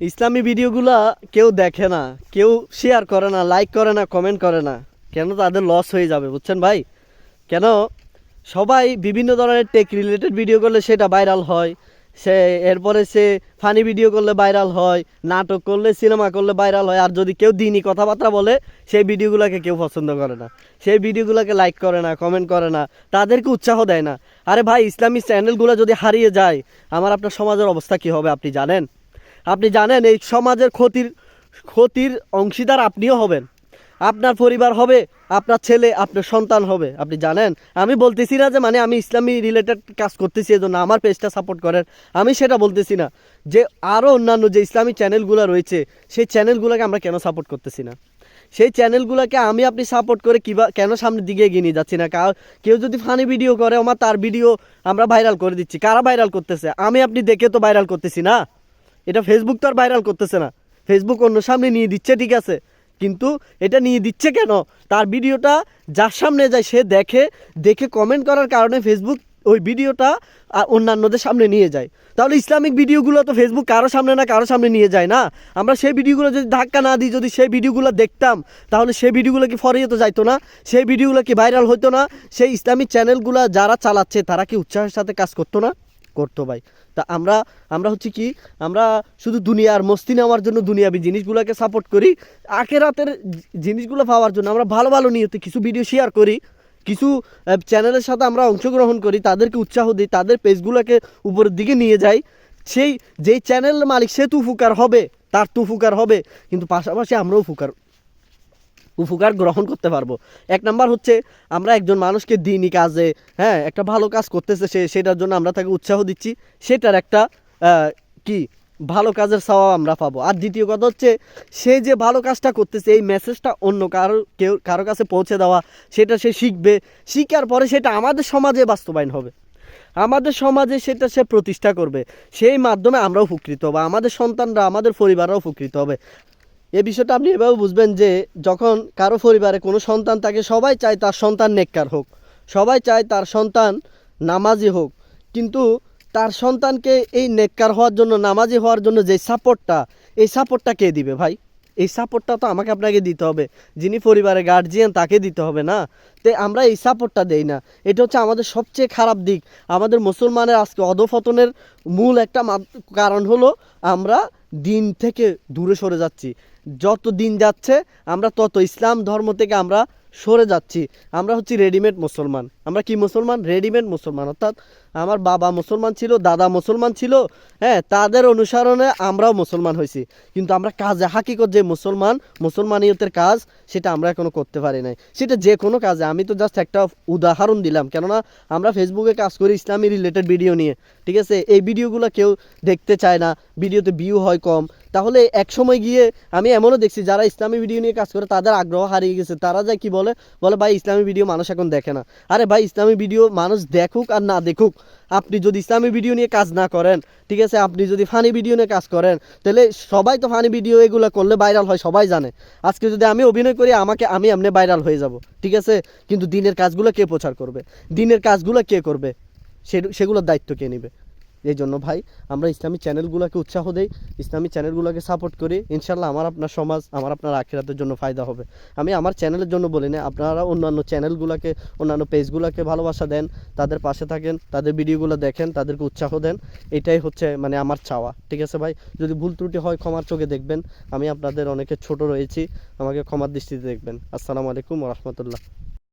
ইসলামী ভিডিওগুলা কেউ দেখে না, কেউ শেয়ার করে না, লাইক করে না, কমেন্ট করে না। কেন? তাদের লস হয়ে যাবে, বুঝছেন ভাই? কেন? সবাই বিভিন্ন ধরনের টেক রিলেটেড ভিডিও করলে সেটা ভাইরাল হয়, এরপরে সে ফানি ভিডিও করলে ভাইরাল হয়, নাটক করলে, সিনেমা করলে ভাইরাল হয়। আর যদি কেউ দিনই কথাবার্তা বলে, সেই ভিডিওগুলোকে কেউ পছন্দ করে না, সেই ভিডিওগুলোকে লাইক করে না, কমেন্ট করে না, তাদেরকে উৎসাহ দেয় না। আরে ভাই, ইসলামিক চ্যানেলগুলো যদি হারিয়ে যায়, আপনার সমাজের অবস্থা কী হবে আপনি জানেন? আপনি জানেন এই সমাজের ক্ষতির অংশীদার আপনিও হবেন, আপনার পরিবার হবে, আপনার ছেলে, আপনার সন্তান হবে। আপনি জানেন, আমি বলতেছি না যে মানে আমি ইসলামী রিলেটেড কাজ করতেছি এই জন্য আমার পেজটা সাপোর্ট করেন, আমি সেটা বলতেছি না। যে আরও অন্যান্য যে ইসলামী চ্যানেলগুলো রয়েছে, সেই চ্যানেলগুলোকে আমরা কেন সাপোর্ট করতেছি না? সেই চ্যানেলগুলোকে আপনি সাপোর্ট করে কেন সামনের দিকে এগিয়ে নিয়ে যাচ্ছি না? কেউ যদি ফানি ভিডিও করে, তার ভিডিও আমরা ভাইরাল করে দিচ্ছি। কারা ভাইরাল করতেছে? আপনি দেখে তো ভাইরাল করতেছি না। এটা ফেসবুক তো আর ভাইরাল করতেছে না, ফেসবুক অন্য সামনে নিয়ে দিচ্ছে, ঠিক আছে, কিন্তু এটা নিয়ে দিচ্ছে কেন? তার ভিডিওটা যার সামনে যায় সে দেখে কমেন্ট করার কারণে ফেসবুক ওই ভিডিওটা অন্যান্যদের সামনে নিয়ে যায়। তাহলে ইসলামিক ভিডিওগুলো তো ফেসবুক কারো সামনে নিয়ে যায় না। আমরা সেই ভিডিওগুলো যদি ধাক্কা না দিই, যদি সেই ভিডিওগুলো দেখতাম, তাহলে সেই ভিডিওগুলো কি ফরিয়ে তো যাইতো না, সেই ভিডিওগুলো কি ভাইরাল হতো না? সেই ইসলামিক চ্যানেলগুলো যারা চালাচ্ছে তারা কি উৎসাহের সাথে কাজ করতো না? করতো ভাই। তা আমরা হচ্ছে কি, আমরা শুধু দুনিয়ার মস্তি নেওয়ার জন্য দুনিয়াবি জিনিসগুলোকে সাপোর্ট করি, আখেরাতের জিনিসগুলো পাওয়ার জন্য আমরা ভালো ভালো নিয়তে কিছু ভিডিও শেয়ার করি, কিছু চ্যানেলের সাথে আমরা অংশগ্রহণ করি, তাদেরকে উৎসাহ দিই, তাদের পেজগুলোকে উপরের দিকে নিয়ে যাই। যেই চ্যানেল মালিক সে তুফুকার হবে, তার তুফুকার হবে, কিন্তু পাশাপাশি আমরাও উপকার গ্রহণ করতে পারবো। এক নাম্বার হচ্ছে আমরা একজন মানুষকে দিনই কাজে, একটা ভালো কাজ করতেছে সেটার জন্য আমরা তাকে উৎসাহ দিচ্ছি, সেটার একটা কি ভালো কাজের সওয়াব আমরা পাবো। আর দ্বিতীয় কথা হচ্ছে, সে যে ভালো কাজটা করতেছে এই মেসেজটা অন্য কারো কাছে পৌঁছে দেওয়া, সেটা সে শিখবে, শিখার পরে সেটা আমাদের সমাজে বাস্তবায়ন হবে, আমাদের সমাজে সেটা সে প্রতিষ্ঠা করবে, সেই মাধ্যমে আমরাও উপকৃত হবো, আমাদের সন্তানরা, আমাদের পরিবাররাও উপকৃত হবে। এই বিষয়টা আপনি এভাবে বুঝবেন যে যখন কারো পরিবারে কোনো সন্তান থাকে, সবাই চায় তার সন্তান নেককার হোক, সবাই চায় তার সন্তান নামাজি হোক, কিন্তু তার সন্তানকে এই নেককার হওয়ার জন্য, নামাজি হওয়ার জন্য যে সাপোর্টটা, এই সাপোর্টটা কে দিবে ভাই? এই সাপোর্টটা তো আমাকে আপনাকে দিতে হবে, যিনি পরিবারের গার্জিয়ান তাকে দিতে হবে না? তো আমরা এই সাপোর্টটা দেই না, এটা হচ্ছে আমাদের সবচেয়ে খারাপ দিক। আমাদের মুসলমানের আজকে অধঃপতনের মূল একটা কারণ হলো আমরা দিন থেকে দূরে সরে যাচ্ছি। যত দিন যাচ্ছে আমরা তত ইসলাম ধর্ম থেকে আমরা সরে যাচ্ছি। আমরা হচ্ছি রেডিমেড মুসলমান। আমরা কি মুসলমান? রেডিমেড মুসলমান। অর্থাৎ আমার বাবা মুসলমান ছিল, দাদা মুসলমান ছিল, তাদের অনুসরণে আমরাও মুসলমান হয়েছি, কিন্তু আমরা কাজে হাকিকত যে মুসলমানিয়তের কাজ, সেটা আমরা এখনো করতে পারি নাই। সেটা যে কোনো কাজে, আমি তো জাস্ট একটা উদাহরণ দিলাম, কেননা আমরা ফেসবুকে কাজ করি ইসলামী রিলেটেড ভিডিও নিয়ে, ঠিক আছে? এই ভিডিওগুলো কেউ দেখতে চায় না, ভিডিওতে ভিউ হয় কম। তাহলে এক সময় গিয়ে আমি এমনও দেখছি যারা ইসলামী ভিডিও নিয়ে কাজ করে তাদের আগ্রহ হারিয়ে গেছে। তারা যায় কি বলে ভাই ইসলামী ভিডিও মানুষ এখন দেখে না। আরে ভাই, ইসলামী ভিডিও মানুষ দেখুক আর না দেখুক, আপনি যদি ইসলামী ভিডিও নিয়ে কাজ না করেন, ঠিক আছে, আপনি যদি ফানি ভিডিও নিয়ে কাজ করেন, তাহলে সবাই তো ফানি ভিডিও এগুলো করলে ভাইরাল হয়, সবাই জানে। আজকে যদি আমি অভিনয় করি, আমি এমনি ভাইরাল হয়ে যাব, ঠিক আছে, কিন্তু দিনের কাজগুলো কে প্রচার করবে? দিনের কাজগুলো কে করবে? সেগুলোর দায়িত্ব কে নেবে? এই জন্য ভাই, আমরা ইসলামী চ্যানেলগুলোকে উৎসাহ দেই, ইসলামী চ্যানেলগুলোকে সাপোর্ট করি। ইনশাল্লাহ আমার আপনার সমাজ, আমার আপনার আখিরাতের জন্য ফায়দা হবে। আমি আমার চ্যানেলের জন্য বলি না, আপনারা অন্যান্য চ্যানেলগুলোকে, অন্যান্য পেজগুলোকে ভালোবাসা দেন, তাদের পাশে থাকেন, তাদের ভিডিওগুলো দেখেন, তাদেরকে উৎসাহ দেন। এটাই হচ্ছে মানে আমার চাওয়া, ঠিক আছে ভাই? যদি ভুল ত্রুটি হয় ক্ষমার চোখে দেখবেন, আমি আপনাদের অনেকে ছোট রয়েছি, আমাকে ক্ষমার দৃষ্টিতে দেখবেন। আসসালামু আলাইকুম ওয়া রাহমাতুল্লাহ।